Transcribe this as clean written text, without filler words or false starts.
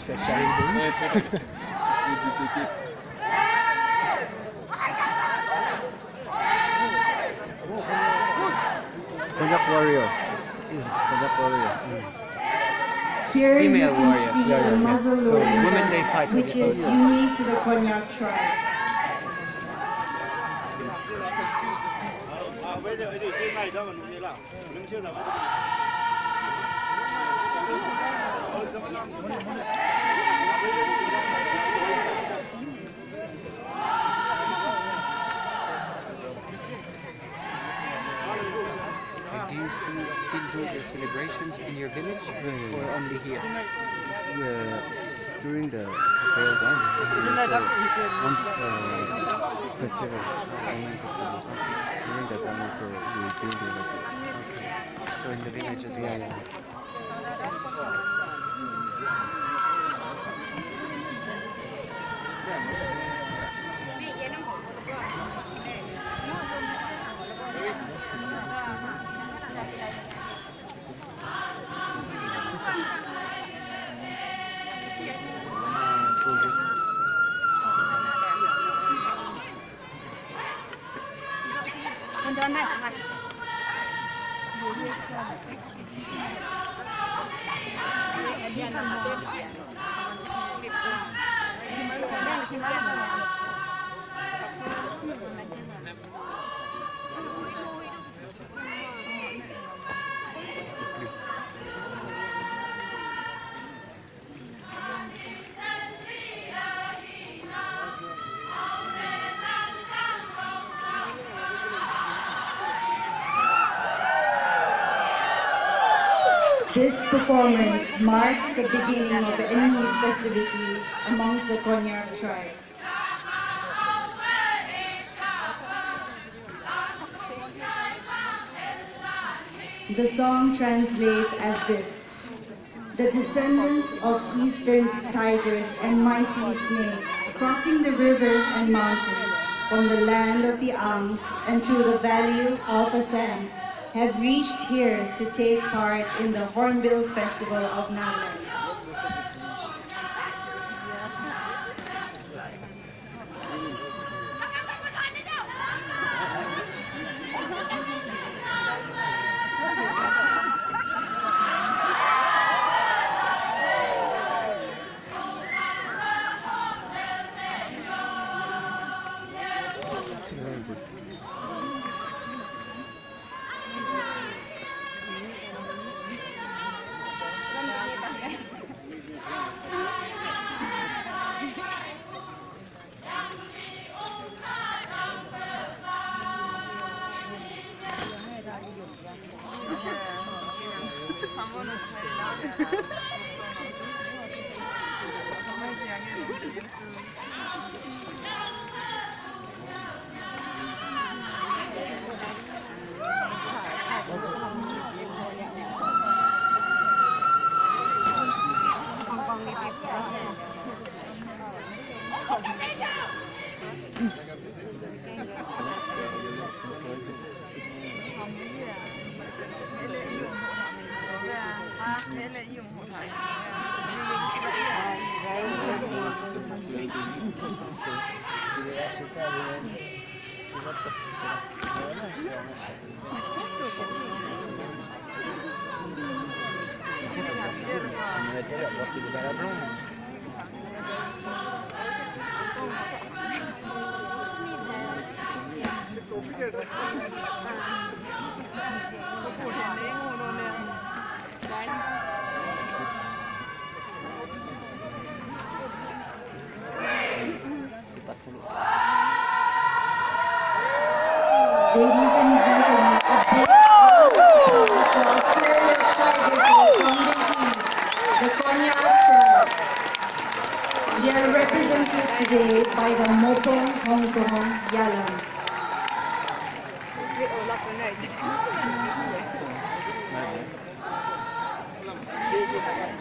Ça charrie de ouf. Koyak warrior. This is Koyak warrior. Here Female you can warrior. see the muzzle loading women, gun, they fight which with is unique to the Konyak tribe. Do you still do the celebrations in your village or only here? During the fair time, once festival, during that time also we do like this. Okay. So in the village as well? Yeah. This performance marks the beginning of any festivity amongst the Konyak tribe. The song translates as this: the descendants of eastern tigers and mighty snake, crossing the rivers and mountains from the land of the Angs and through the valley of Assam, have reached here to take part in the Hornbill Festival of Nagaland. Đấy, On a dit, alors, c'est des balles à blanc. C'est pas trop lourd. Ladies and gentlemen, a big round of applause for our fearless tigresses from the East, the Konya tribe. They are represented today by the Mopong Hongkong Yalam. Ouais, ouais.